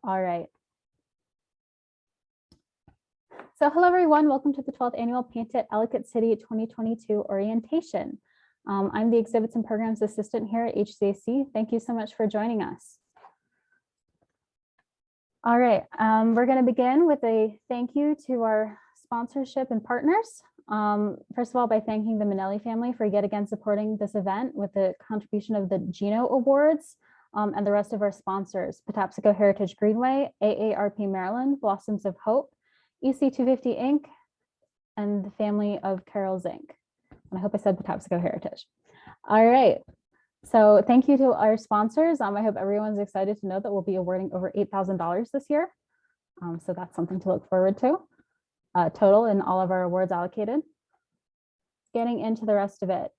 All right. So hello, everyone. Welcome to the 12th Annual Paint at Ellicott City 2022 orientation. I'm the Exhibits and Programs Assistant here at HCAC. Thank you so much for joining us. All right, we're going to begin with a thank you to our sponsorship and partners. First of all, by thanking the Minnelli family for yet again supporting this event with the contribution of the Gino Awards and the rest of our sponsors, Patapsco Heritage Greenway, AARP Maryland, Blossoms of Hope, EC250 Inc., and the family of Carol's Inc. And I hope I said Patapsco Heritage. All right. So thank you to our sponsors. I hope everyone's excited to know that we'll be awarding over $8,000 this year. So that's something to look forward to. Total in all of our awards allocated. Getting into the rest of it.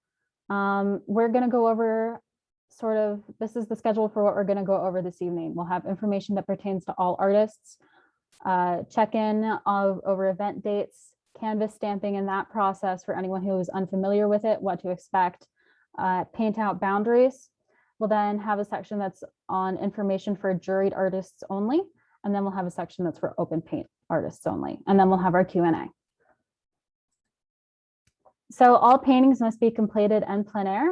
We're going to go over this is the schedule for what we're going to go over this evening. We'll have information that pertains to all artists, check-in over event dates, canvas stamping in that process for anyone who is unfamiliar with it, what to expect, paint out boundaries. We'll then have a section that's on information for juried artists only, and then we'll have a section that's for open paint artists only, and then we'll have our Q&A. So all paintings must be completed en plein air,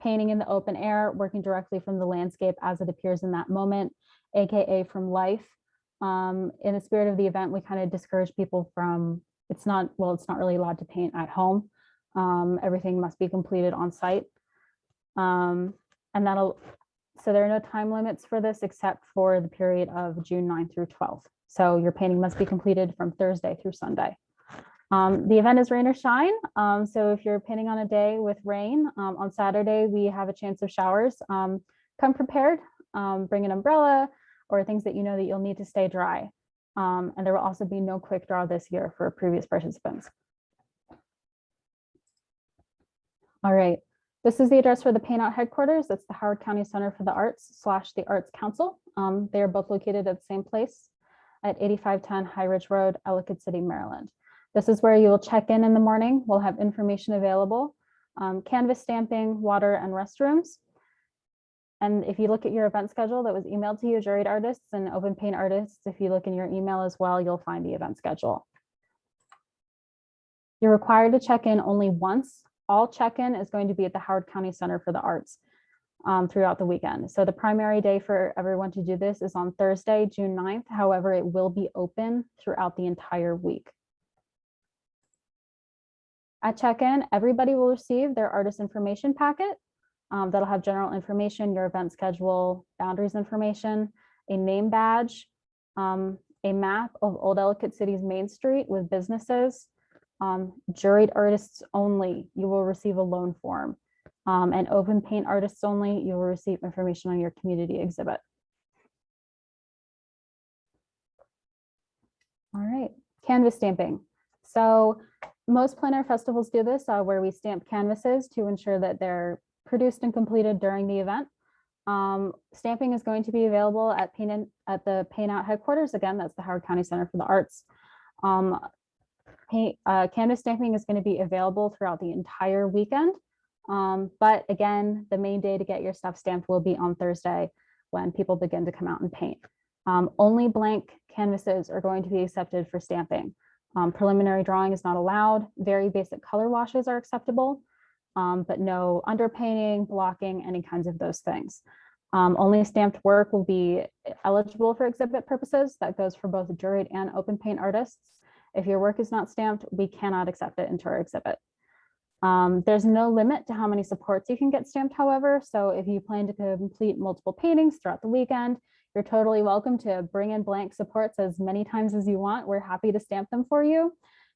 painting in the open air, working directly from the landscape as it appears in that moment, AKA from life. In the spirit of the event, we kind of discourage people from, it's not really allowed to paint at home. Everything must be completed on site. So there are no time limits for this except for the period of June 9th through 12th. So your painting must be completed from Thursday through Sunday. The event is rain or shine. So if you're painting on a day with rain, on Saturday, we have a chance of showers. Come prepared, bring an umbrella or things that you know that you'll need to stay dry. And there will also be no quick draw this year for previous participants. All right, this is the address for the Paint Out headquarters. That's the Howard County Center for the Arts / the Arts Council. They are both located at the same place at 8510 High Ridge Road, Ellicott City, Maryland. This is where you will check in the morning. We'll have information available, canvas stamping, water, and restrooms. And if you look at your event schedule that was emailed to you, juried artists and open paint artists, if you look in your email as well, you'll find the event schedule. You're required to check in only once. All check-in is going to be at the Howard County Center for the Arts throughout the weekend. So the primary day for everyone to do this is on Thursday, June 9th. However, it will be open throughout the entire week. At check-in, everybody will receive their artist information packet that'll have general information, your event schedule, boundaries information, a name badge, a map of Old Ellicott City's Main Street with businesses, juried artists only, you will receive a loan form, and open paint artists only, you will receive information on your community exhibit. All right, canvas stamping. So most plein air festivals do this where we stamp canvases to ensure that they're produced and completed during the event. Stamping is going to be available at the Paint Out headquarters. Again, that's the Howard County Center for the Arts. Canvas stamping is going to be available throughout the entire weekend. But again, the main day to get your stuff stamped will be on Thursday when people begin to come out and paint. Only blank canvases are going to be accepted for stamping. Preliminary drawing is not allowed. Very basic color washes are acceptable, but no underpainting, blocking, any kinds of those things. Only stamped work will be eligible for exhibit purposes. That goes for both juried and open paint artists. If your work is not stamped, we cannot accept it into our exhibit. There's no limit to how many supports you can get stamped, however. So if you plan to complete multiple paintings throughout the weekend, you're totally welcome to bring in blank supports as many times as you want. We're happy to stamp them for you.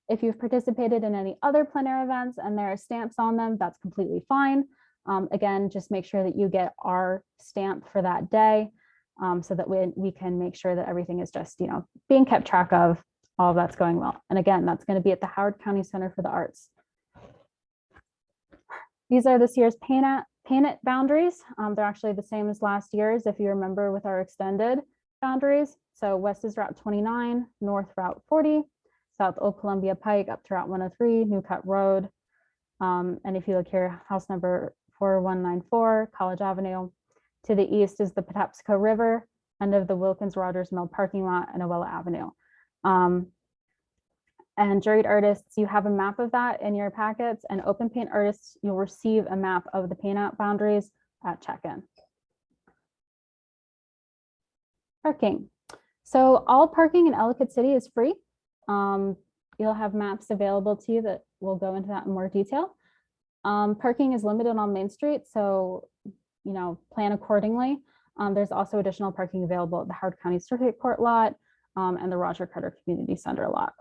If you've participated in any other plein air events and there are stamps on them, that's completely fine. Again, just make sure that you get our stamp for that day so that we can make sure that everything is just, being kept track of, all of that's going well. And again, that's going to be at the Howard County Center for the Arts. These are this year's Paint It boundaries. They're actually the same as last year's, if you remember, with our extended boundaries. So west is Route 29, north Route 40, south Old Columbia Pike up to Route 103, New Cut Road. And if you look here, house number 4194, College Avenue. To the east is the Patapsco River, end of the Wilkins Rogers Mill parking lot and Owella Avenue. And Juried artists, you have a map of that in your packets, and open paint artists, you'll receive a map of the paint out boundaries at check-in. Parking. So all parking in Ellicott City is free. You'll have maps available to you that will go into that in more detail. Parking is limited on Main Street, so plan accordingly. There's also additional parking available at the Howard County Circuit Court lot and the Roger Carter Community Center lot.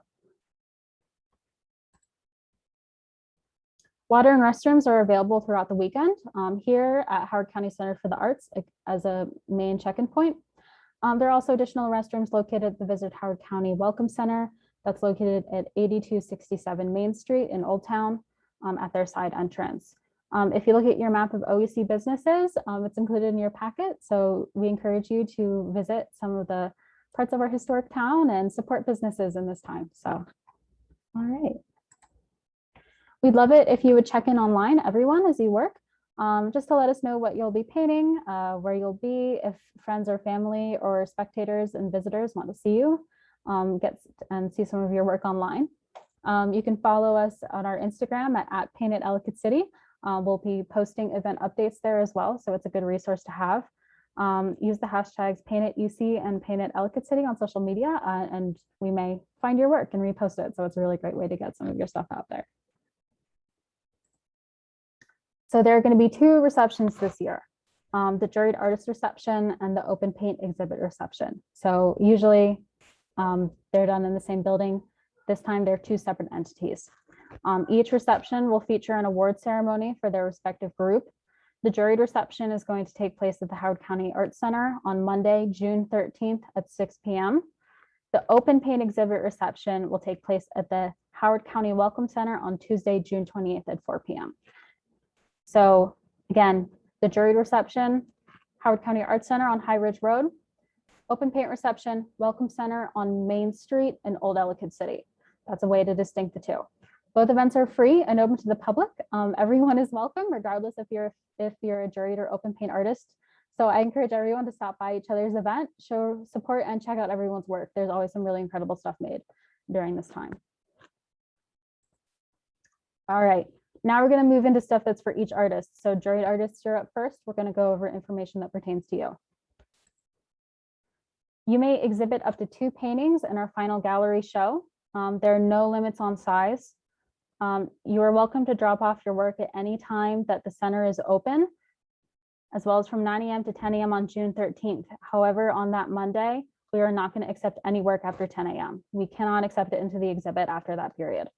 Water and restrooms are available throughout the weekend here at Howard County Center for the Arts as a main check-in point. There are also additional restrooms located at the Visit Howard County Welcome Center that's located at 8267 Main Street in Old Town at their side entrance. If you look at your map of OEC businesses, it's included in your packet. So we encourage you to visit some of the parts of our historic town and support businesses in this time. So, all right. We'd love it if you would check in online, everyone, as you work, just to let us know what you'll be painting, where you'll be, if friends or family or spectators and visitors want to see you, get and see some of your work online. You can follow us on our Instagram at @PaintedEllicott City. We'll be posting event updates there as well, so it's a good resource to have. Use the hashtags PaintedUC and PaintedEllicott City on social media, and we may find your work and repost it. So it's a really great way to get some of your stuff out there. So there are going to be 2 receptions this year, the Juried Artist Reception and the Open Paint Exhibit Reception. So usually they're done in the same building. This time they're 2 separate entities. Each reception will feature an award ceremony for their respective group. The Juried Reception is going to take place at the Howard County Arts Center on Monday, June 13th at 6 p.m. The Open Paint Exhibit Reception will take place at the Howard County Welcome Center on Tuesday, June 28th at 4 p.m. So again, the Juried Reception, Howard County Arts Center on High Ridge Road, Open Paint Reception, Welcome Center on Main Street in Old Ellicott City. That's a way to distinct the 2. Both events are free and open to the public. Everyone is welcome, regardless if you're a Juried or open paint artist. So I encourage everyone to stop by each other's event, show support, and check out everyone's work. There's always some really incredible stuff made during this time. All right. Now we're going to move into stuff that's for each artist. So Juried artists, you're up first. We're going to go over information that pertains to you. You may exhibit up to 2 paintings in our final gallery show. There are no limits on size. You are welcome to drop off your work at any time that the center is open, as well as from 9 a.m. to 10 a.m. on June 13th. However, on that Monday, we are not going to accept any work after 10 a.m. We cannot accept it into the exhibit after that period.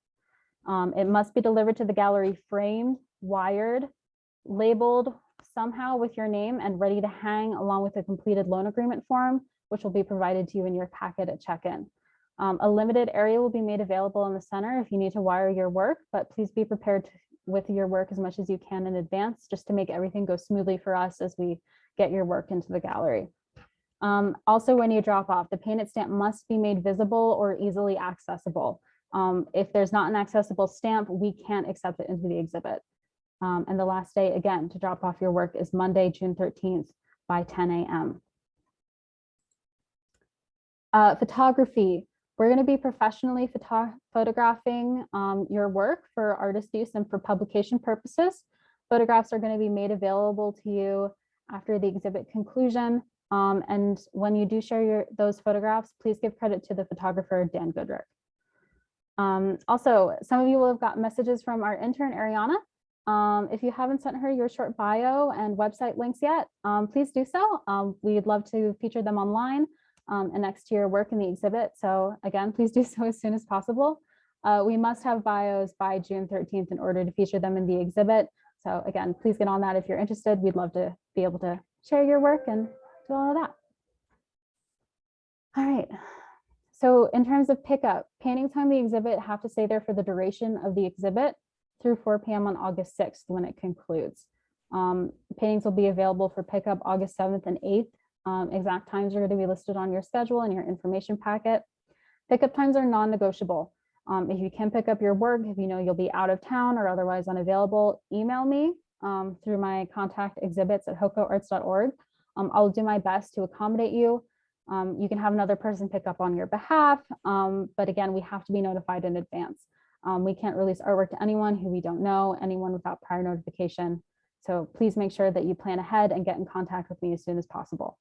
It must be delivered to the gallery framed, wired, labeled somehow with your name and ready to hang along with a completed loan agreement form, which will be provided to you in your packet at check-in. A limited area will be made available in the center if you need to wire your work, but please be prepared with your work as much as you can in advance, just to make everything go smoothly for us as we get your work into the gallery. Also, when you drop off, the painted stamp must be made visible or easily accessible. If there's not an accessible stamp, we can't accept it into the exhibit. And the last day, again, to drop off your work is Monday, June 13th by 10 a.m. Photography. We're going to be professionally photographing your work for artist use and for publication purposes. Photographs are going to be made available to you after the exhibit conclusion. And when you do share those photographs, please give credit to the photographer, Dan Goodrick. Also, some of you will have got messages from our intern, Ariana. If you haven't sent her your short bio and website links yet, please do so. We'd love to feature them online and next to your work in the exhibit. So again, please do so as soon as possible. We must have bios by June 13th in order to feature them in the exhibit. So again, please get on that if you're interested. We'd love to be able to share your work and do all of that. All right. So in terms of pickup, paintings on the exhibit have to stay there for the duration of the exhibit through 4 p.m. on August 6th when it concludes. Paintings will be available for pickup August 7th and 8th. Exact times are going to be listed on your schedule and your information packet. Pickup times are non-negotiable. If you can pick up your work, if you know you'll be out of town or otherwise unavailable, email me through my contact exhibits at hocoarts.org. I'll do my best to accommodate you. You can have another person pick up on your behalf, but again, we have to be notified in advance. We can't release artwork to anyone who we don't know, anyone without prior notification. So please make sure that you plan ahead and get in contact with me as soon as possible.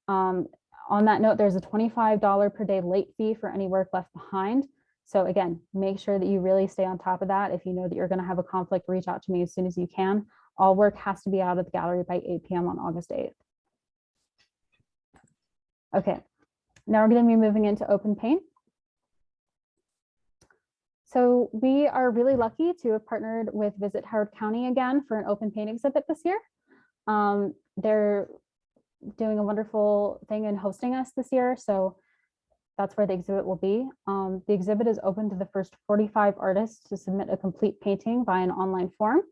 On that note, there's a $25 per day late fee for any work left behind. So again, make sure that you really stay on top of that. If you know that you're going to have a conflict, reach out to me as soon as you can. All work has to be out of the gallery by 8 p.m. on August 8th. Okay, now we're going to be moving into open paint. So we are really lucky to have partnered with Visit Howard County again for an open paint exhibit this year. They're doing a wonderful thing in hosting us this year. So that's where the exhibit will be. The exhibit is open to the first 45 artists to submit a complete painting via an online form,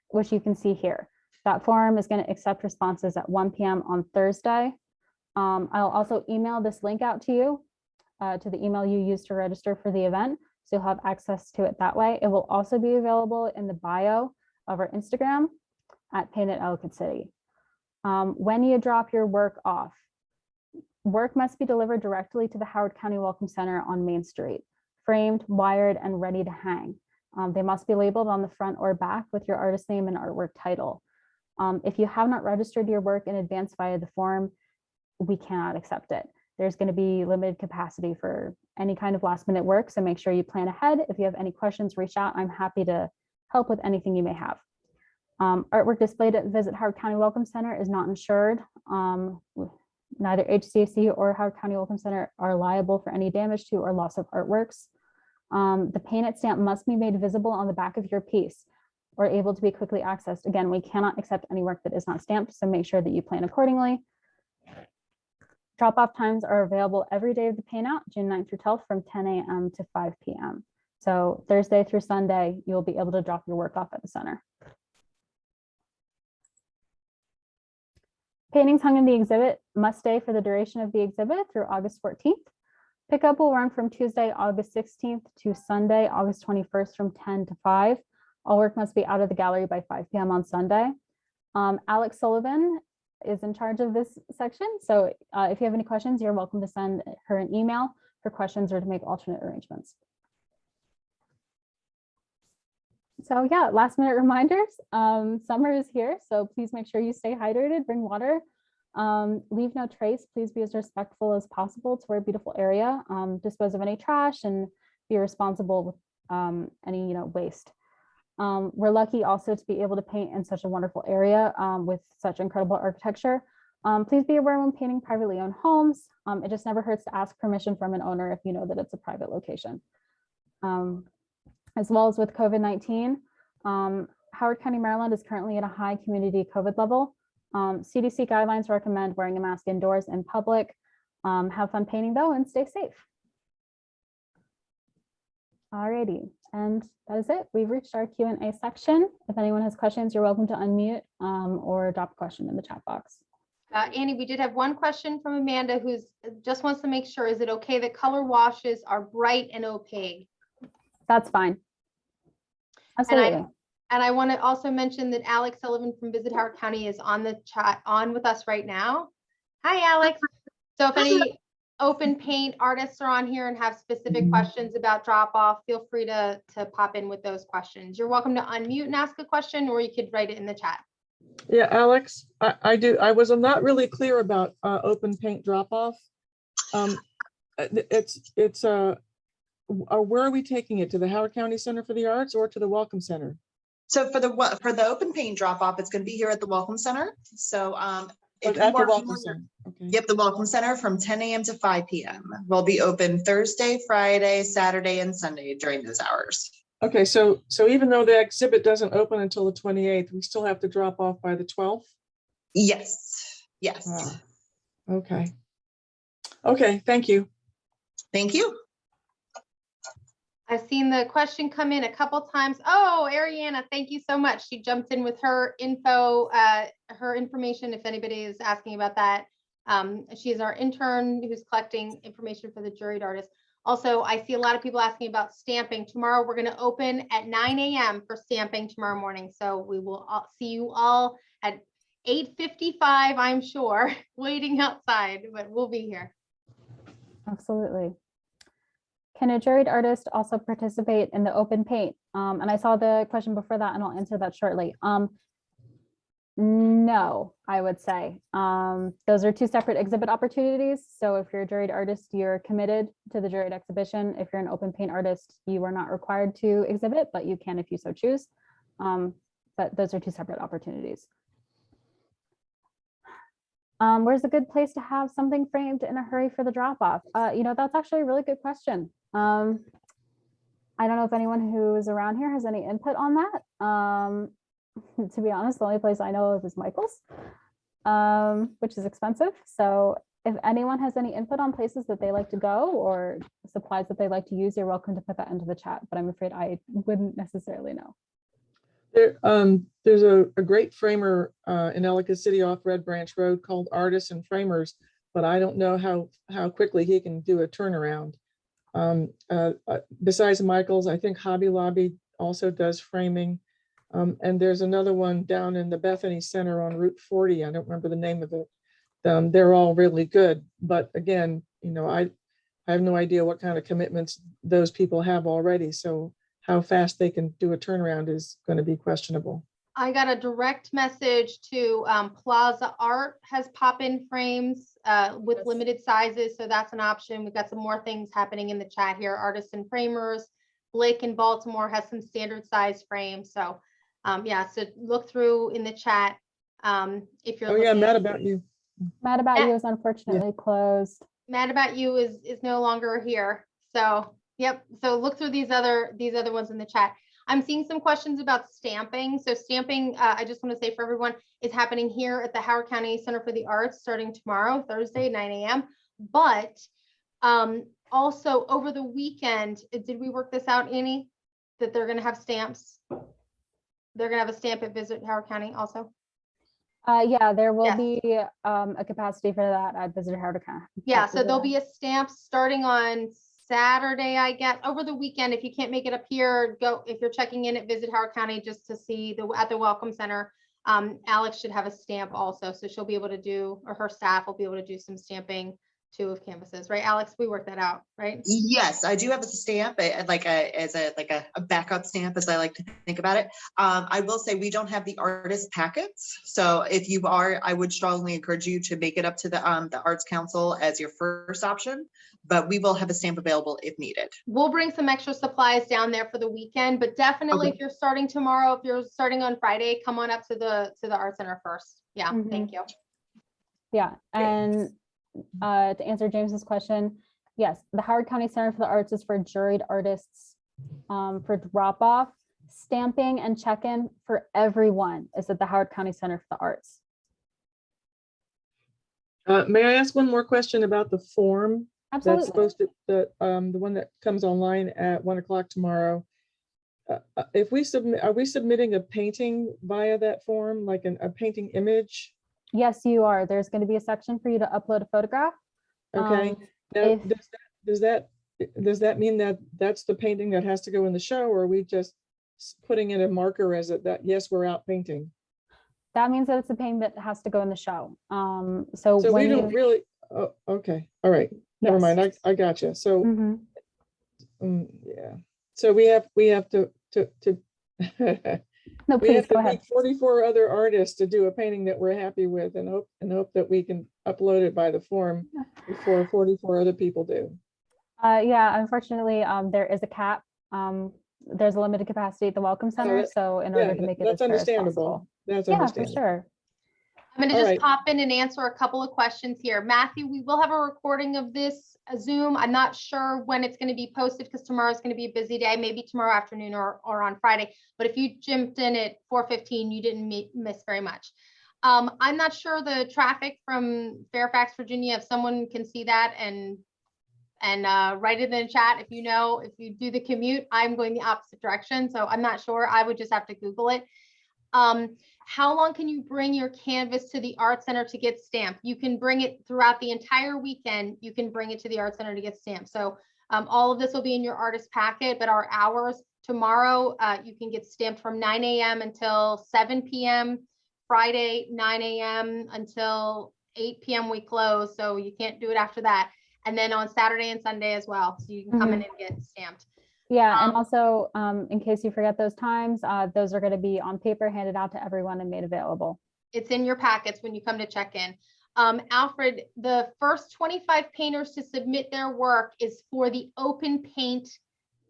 which you can see here. That form is going to accept responses at 1 p.m. on Thursday. I'll also email this link out to you, to the email you used to register for the event. So you'll have access to it that way. It will also be available in the bio of our Instagram at Paint at Ellicott City. When you drop your work off, work must be delivered directly to the Howard County Welcome Center on Main Street, framed, wired, and ready to hang. They must be labeled on the front or back with your artist name and artwork title. If you have not registered your work in advance via the form, we cannot accept it. There's going to be limited capacity for any kind of last minute work, so make sure you plan ahead. If you have any questions, reach out. I'm happy to help with anything you may have. Artwork displayed at Visit Howard County Welcome Center is not insured. Neither HCAC or Howard County Welcome Center are liable for any damage to or loss of artworks. The painted stamp must be made visible on the back of your piece or able to be quickly accessed. Again, we cannot accept any work that is not stamped, so make sure that you plan accordingly. Drop-off times are available every day of the paint out, June 9th through 12th from 10 a.m. to 5 p.m. So Thursday through Sunday, you'll be able to drop your work off at the center. Paintings hung in the exhibit must stay for the duration of the exhibit through August 14th. Pickup will run from Tuesday, August 16th to Sunday, August 21st from 10 to 5. All work must be out of the gallery by 5 p.m. on Sunday. Alex Sullivan is in charge of this section. So if you have any questions, you're welcome to send her an email for questions or to make alternate arrangements. So yeah, last minute reminders. Summer is here, so please make sure you stay hydrated, bring water, leave no trace. Please be as respectful as possible to our beautiful area. Dispose of any trash and be responsible with any waste. We're lucky also to be able to paint in such a wonderful area with such incredible architecture. Please be aware when painting privately owned homes. It just never hurts to ask permission from an owner if you know that it's a private location. As well as with COVID-19, Howard County, Maryland is currently at a high community COVID level. CDC guidelines recommend wearing a mask indoors in public. Have fun painting though and stay safe. Alrighty, and that is it. We've reached our Q&A section. If anyone has questions, you're welcome to unmute or drop a question in the chat box. Annie, we did have one question from Amanda who just wants to make sure, is it okay that color washes are bright and opaque? That's fine. Absolutely. And I want to also mention that Alex Sullivan from Visit Howard County is on the chat with us right now. Hi, Alex. So if any open paint artists are on here and have specific questions about drop off, feel free to pop in with those questions. You're welcome to unmute and ask a question, or you could write it in the chat. Yeah, Alex, I was not really clear about open paint drop off. Where are we taking it, to the Howard County Center for the Arts or to the Welcome Center? So for the open paint drop off, it's going to be here at the Welcome Center. So At the Welcome Center. Okay. Yep, the Welcome Center from 10 a.m. to 5 p.m. We'll be open Thursday, Friday, Saturday, and Sunday during those hours. Okay, so even though the exhibit doesn't open until the 28th, we still have to drop off by the 12th? Yes. Yes. Wow. Okay, thank you. Thank you. I've seen the question come in a couple times. Oh, Ariana, thank you so much. She jumped in with her info, her information, if anybody is asking about that. She is our intern who's collecting information for the juried artists. Also, I see a lot of people asking about stamping. Tomorrow, we're going to open at 9 a.m. for stamping tomorrow morning. So we will see you all at 8:55, I'm sure, waiting outside, but we'll be here. Absolutely. Can a juried artist also participate in the open paint? And I saw the question before that, and I'll answer that shortly. No, I would say. Those are two separate exhibit opportunities. So if you're a juried artist, you're committed to the juried exhibition. If you're an open paint artist, you are not required to exhibit, but you can if you so choose. But those are two separate opportunities. Where's a good place to have something framed in a hurry for the drop off? That's actually a really good question. I don't know if anyone who is around here has any input on that. To be honest, the only place I know of is Michael's, which is expensive. So if anyone has any input on places that they like to go or supplies that they like to use, you're welcome to put that into the chat, but I'm afraid I wouldn't necessarily know. There's a great framer in Ellicott City off Red Branch Road called Artists and Framers, but I don't know how quickly he can do a turnaround. Besides Michael's, I think Hobby Lobby also does framing. And there's another one down in the Bethany Center on Route 40. I don't remember the name of it. They're all really good. But again, I have no idea what kind of commitments those people have already. So how fast they can do a turnaround is going to be questionable. I got a direct message to Plaza Art has pop-in frames with limited sizes. So that's an option. We've got some more things happening in the chat here. Artists and Framers. Blake in Baltimore has some standard size frames. So so look through in the chat if you're looking. Mad About You. Mad About You is unfortunately closed. Mad About You is no longer here. So yep. So look through these other ones in the chat. I'm seeing some questions about stamping. So stamping, I just want to say for everyone, is happening here at the Howard County Center for the Arts starting tomorrow, Thursday, 9 a.m. But also over the weekend, did we work this out, Annie? That they're going to have stamps. They're going to have a stamp at Visit Howard County also. Yeah, there will be a capacity for that at Visit Howard County. Yeah, so there'll be a stamp starting on Saturday, I guess. Over the weekend, if you can't make it up here, go if you're checking in at Visit Howard County just to see at the Welcome Center. Alex should have a stamp also, so she'll be able to do, or her staff will be able to do some stamping too of canvases, right, Alex? We worked that out, right? Yes, I do have a stamp, like a backup stamp, as I like to think about it. I will say we don't have the artist packets, so if you are, I would strongly encourage you to make it up to the Arts Council as your first option. But we will have a stamp available if needed. We'll bring some extra supplies down there for the weekend, but definitely if you're starting tomorrow, if you're starting on Friday, come on up to the Art Center first. Yeah, thank you. Yeah, and to answer James's question, yes, the Howard County Center for the Arts is for juried artists for drop off. Stamping and check-in for everyone is at the Howard County Center for the Arts. May I ask one more question about the form? Absolutely. That's supposed to, the one that comes online at 1 o'clock tomorrow. If we submit, are we submitting a painting via that form, like a painting image? Yes, you are. There's going to be a section for you to upload a photograph. Okay. Now, does that mean that that's the painting that has to go in the show, or are we just putting in a marker as that yes, we're out painting? That means that it's a painting that has to go in the show. So we when don't really. Oh, okay. All right. Never mind. I gotcha. So yeah. So we have to no, we please have go to ahead. meet 44 other artists to do a painting that we're happy with, and hope that we can upload it by the form before 44 other people do. Yeah, unfortunately, there is a cap. There's a limited capacity at the Welcome Center, so in order to make it as fair as possible. That's yeah, understandable. for sure. I'm going to just pop in and answer a couple of questions here. Matthew, we will have a recording of this Zoom. I'm not sure when it's going to be posted because tomorrow is going to be a busy day, maybe tomorrow afternoon or on Friday. But if you jumped in at 4:15, you didn't miss very much. I'm not sure the traffic from Fairfax, Virginia, if someone can see that and write it in the chat. If you do the commute, I'm going the opposite direction. So I'm not sure. I would just have to Google it. How long can you bring your canvas to the Art Center to get stamped? You can bring it throughout the entire weekend. You can bring it to the Art Center to get stamped. So all of this will be in your artist packet, but our hours tomorrow, you can get stamped from 9 a.m. until 7 p.m. Friday, 9 a.m. until 8 p.m. we close, so you can't do it after that. And then on Saturday and Sunday as well, so you can come in and get stamped. Yeah, and also, in case you forget those times, those are going to be on paper, handed out to everyone and made available. It's in your packets when you come to check in. Alfred, the first 25 painters to submit their work is for the open paint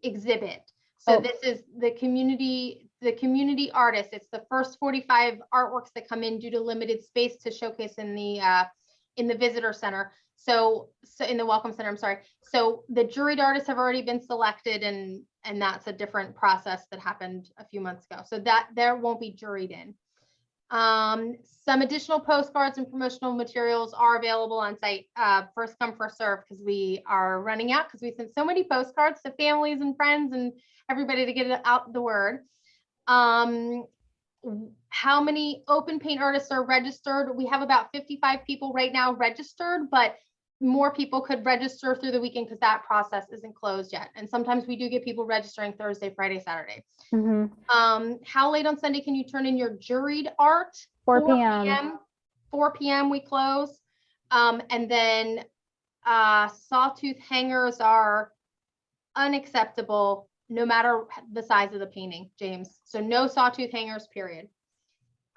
exhibit. So this is the community artists. It's the first 45 artworks that come in due to limited space to showcase in the visitor center. So in the welcome center, I'm sorry. So the juried artists have already been selected, and that's a different process that happened a few months ago. So that there won't be juried in. Some additional postcards and promotional materials are available on site, first come, first serve, because we are running out, because we sent so many postcards to families and friends and everybody to get out the word. How many open paint artists are registered? We have about 55 people right now registered, but more people could register through the weekend because that process isn't closed yet. And sometimes we do get people registering Thursday, Friday, Saturday. How late on Sunday can you turn in your juried art? 4 p.m. 4 p.m. we close. And then sawtooth hangers are unacceptable no matter the size of the painting, James. So no sawtooth hangers, period.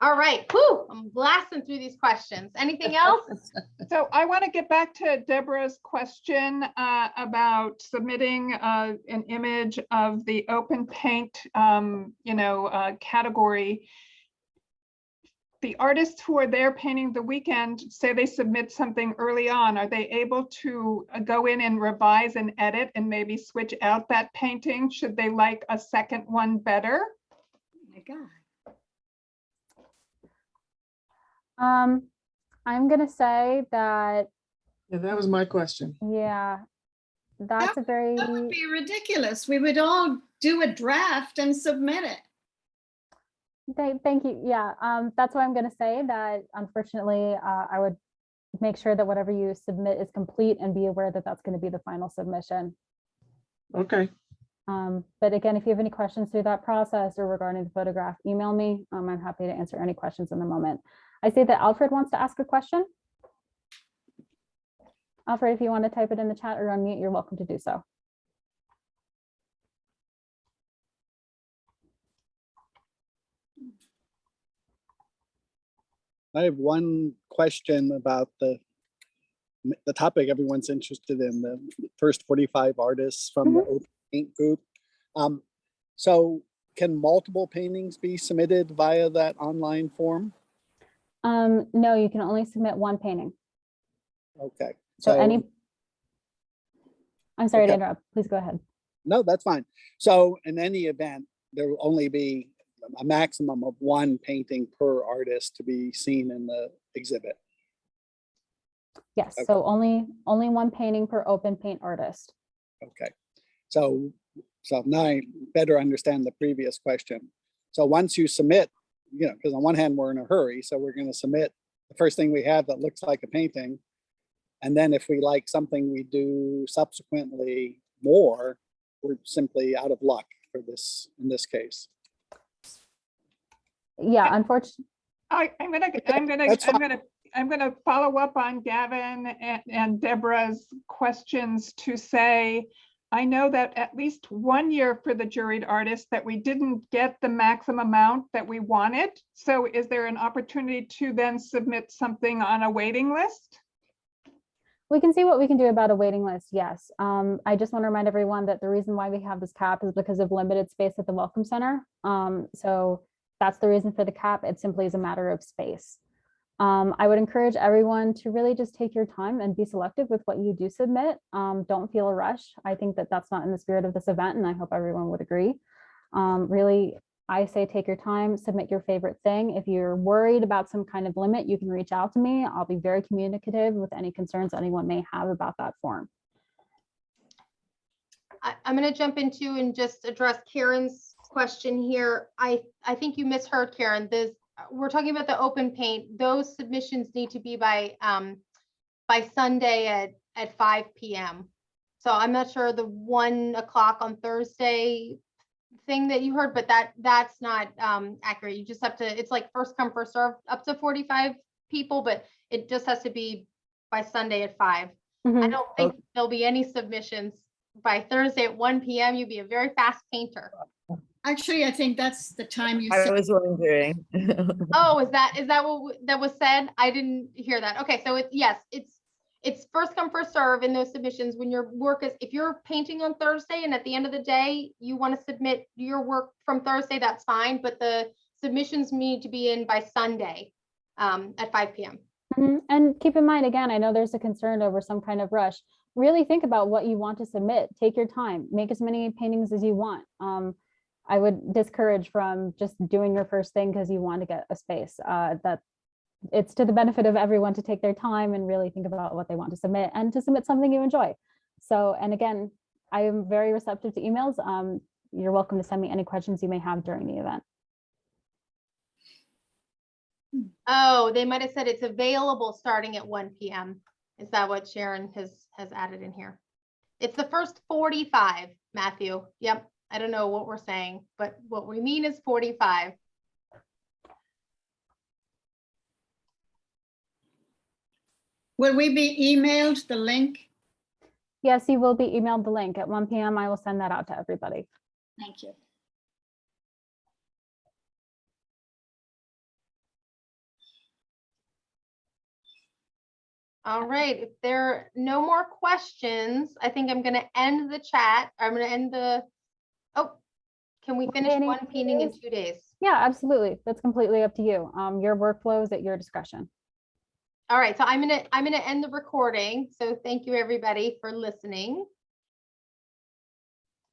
All right, whew, I'm blasting through these questions. Anything else? So I want to get back to Deborah's question about submitting an image of the open paint, category. The artists who are there painting the weekend, say they submit something early on, are they able to go in and revise and edit and maybe switch out that painting? Should they like a second one better? Oh my God. I'm gonna say that, Yeah, that was my question. yeah, that's a very, That would be ridiculous. We would all do a draft and submit it. thank you. Yeah, that's why I'm gonna say that unfortunately, I would make sure that whatever you submit is complete and be aware that that's gonna be the final submission. Okay, But again, if you have any questions through that process or regarding the photograph, email me. I'm happy to answer any questions in the moment. I see that Alfred wants to ask a question. Alfred, if you want to type it in the chat or unmute, you're welcome to do so. I have one question about the topic everyone's interested in, the first 45 artists from the open paint group. So can multiple paintings be submitted via that online form? No, you can only submit one painting. Okay. So I'm sorry to interrupt. Please go ahead. No, that's fine. So in any event, there will only be a maximum of one painting per artist to be seen in the exhibit. Yes, Okay. so only one painting per open paint artist. Okay. So now I better understand the previous question. So once you submit, because on one hand, we're in a hurry, so we're going to submit the first thing we have that looks like a painting. And then if we like something we do subsequently more, we're simply out of luck for this, in this case. Yeah, unfortunately. I'm gonna follow up on Gavin and Deborah's questions to say, I know that at least 1 year for the juried artist that we didn't get the maximum amount that we wanted. So is there an opportunity to then submit something on a waiting list? We can see what we can do about a waiting list, yes. I just want to remind everyone that the reason why we have this cap is because of limited space at the Welcome Center. So that's the reason for the cap. It simply is a matter of space. I would encourage everyone to really just take your time and be selective with what you do submit. Don't feel a rush. I think that that's not in the spirit of this event, and I hope everyone would agree. Really, I say take your time, submit your favorite thing. If you're worried about some kind of limit, you can reach out to me. I'll be very communicative with any concerns anyone may have about that form. I'm going to jump into and just address Karen's question here. I think you misheard, Karen. We're talking about the open paint. Those submissions need to be by Sunday at 5 p.m. So I'm not sure the 1 o'clock on Thursday thing that you heard, but that's not accurate. You just have to, it's like first come, first serve, up to 45 people, but it just has to be by Sunday at 5. I Mhm. don't think there'll be any submissions by Thursday at 1 PM. You'd be a very fast painter. Actually, I think that's the time you I said. was wondering. Oh, is that that was said? I didn't hear that. Okay, so it's first come, first serve in those submissions. When your work is, if you're painting on Thursday and at the end of the day, you want to submit your work from Thursday, that's fine, but the submissions need to be in by Sunday at 5 PM. Mhm. And keep in mind, again, I know there's a concern over some kind of rush. Really think about what you want to submit. Take your time, make as many paintings as you want. I would discourage from just doing your first thing because you want to get a space. That it's to the benefit of everyone to take their time and really think about what they want to submit and to submit something you enjoy. So, and again, I am very receptive to emails. You're welcome to send me any questions you may have during the event. Oh, they might have said it's available starting at 1 PM. Is that what Sharon has added in here? It's the first 45, Matthew. Yep. I don't know what we're saying, but what we mean is 45. Will we be emailed the link? Yes, you will be emailed the link at 1 PM. I will send that out to everybody. Thank you. All right, if there are no more questions, I think I'm gonna end the chat. I'm gonna end the, oh, can we finish painting one in 2 painting in days? 2 days? Yeah, absolutely. That's completely up to you. Your workflow is at your discretion. All right, so I'm gonna end the recording. So thank you, everybody, for listening.